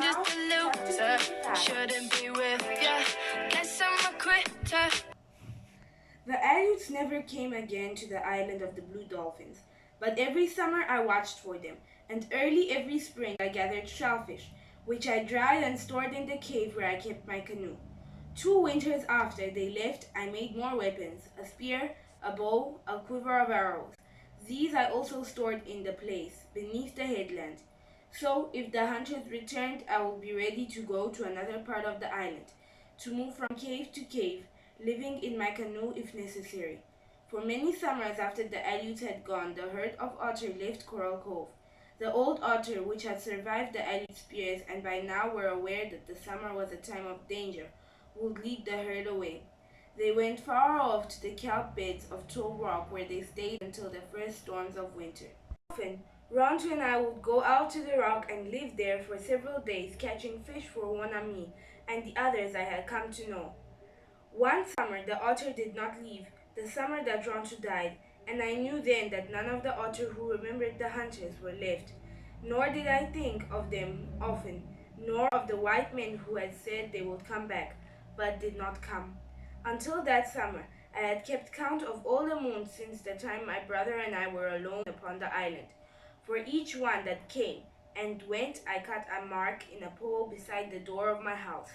I'm just a loser, shouldn't be with ya. Guess I'm a quitter. The Aleuts never came again to the island of the Blue Dolphins, but every summer I watched for them, and early every spring I gathered shellfish, which I dried and stored in the cave where I kept my canoe. 2 winters after they left, I made more weapons, a spear, a bow, a quiver of arrows. These I also stored in the place, beneath the headland. So, if the hunters returned, I would be ready to go to another part of the island, to move from cave to cave, living in my canoe if necessary. For many summers after the Aleuts had gone, the herd of otter left Coral Cove. The old otter, which had survived the Aleut spears and by now were aware that the summer was a time of danger, would lead the herd away. They went far off to the kelp beds of tall rock where they stayed until the first storms of winter. Often, Ronto and I would go out to the rock and live there for several days, catching fish for one and me and the others I had come to know. One summer the otter did not leave, the summer that Ronto died, and I knew then that none of the otter who remembered the hunters were left. Nor did I think of them often, nor of the white men who had said they would come back, but did not come. Until that summer, I had kept count of all the moons since the time my brother and I were alone upon the island. For each one that came and went, I cut a mark in a pole beside the door of my house.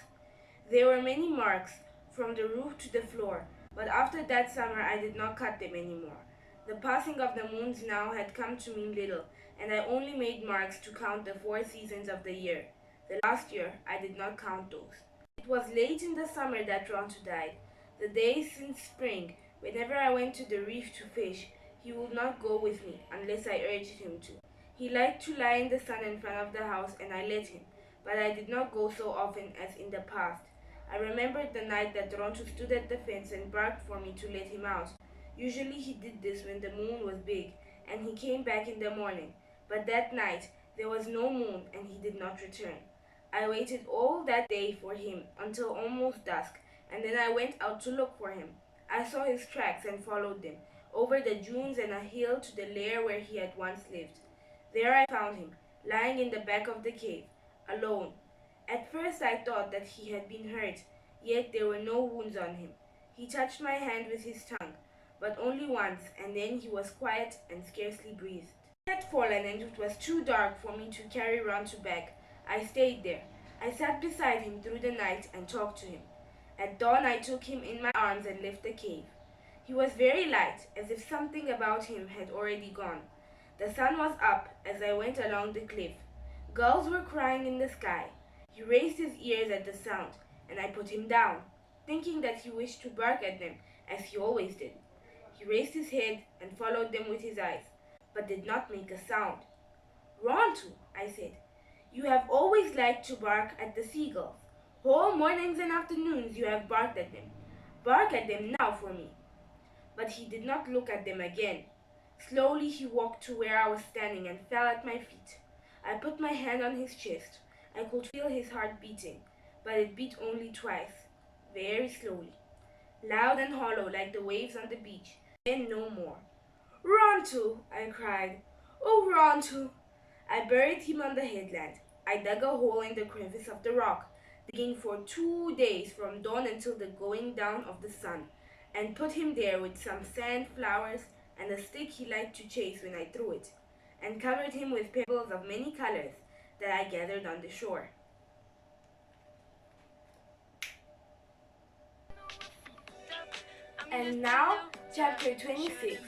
There were many marks, from the roof to the floor, but after that summer I did not cut them anymore. The passing of the moons now had come to mean little, and I only made marks to count the 4 seasons of the year. The last year I did not count those. It was late in the summer that Ronto died. The days since spring, whenever I went to the reef to fish, he would not go with me unless I urged him to. He liked to lie in the sun in front of the house, and I let him, but I did not go so often as in the past. I remembered the night that Ronto stood at the fence and barked for me to let him out. Usually he did this when the moon was big, and he came back in the morning. But that night there was no moon, and he did not return. I waited all that day for him until almost dusk, and then I went out to look for him. I saw his tracks and followed them, over the dunes and a hill to the lair where he had once lived. There I found him, lying in the back of the cave, alone. At first I thought that he had been hurt, yet there were no wounds on him. He touched my hand with his tongue, but only once, and then he was quiet and scarcely breathed. He had fallen, and it was too dark for me to carry Ronto back. I stayed there. I sat beside him through the night and talked to him. At dawn I took him in my arms and left the cave. He was very light, as if something about him had already gone. The sun was up as I went along the cliff. Gulls were crying in the sky. He raised his ears at the sound, and I put him down, thinking that he wished to bark at them, as he always did. He raised his head and followed them with his eyes, but did not make a sound. "Ronto," I said, "you have always liked to bark at the seagulls. Whole mornings and afternoons you have barked at them. Bark at them now for me." But he did not look at them again. Slowly he walked to where I was standing and fell at my feet. I put my hand on his chest. I could feel his heart beating, but it beat only twice, very slowly, loud and hollow like the waves on the beach, then no more. "Ronto!" I cried. "Oh, Ronto!" I buried him on the headland. I dug a hole in the crevice of the rock, digging for 2 days from dawn until the going down of the sun, and put him there with some sand, flowers, and a stick he liked to chase when I threw it, and covered him with pebbles of many colors that I gathered on the shore. And now, chapter 26.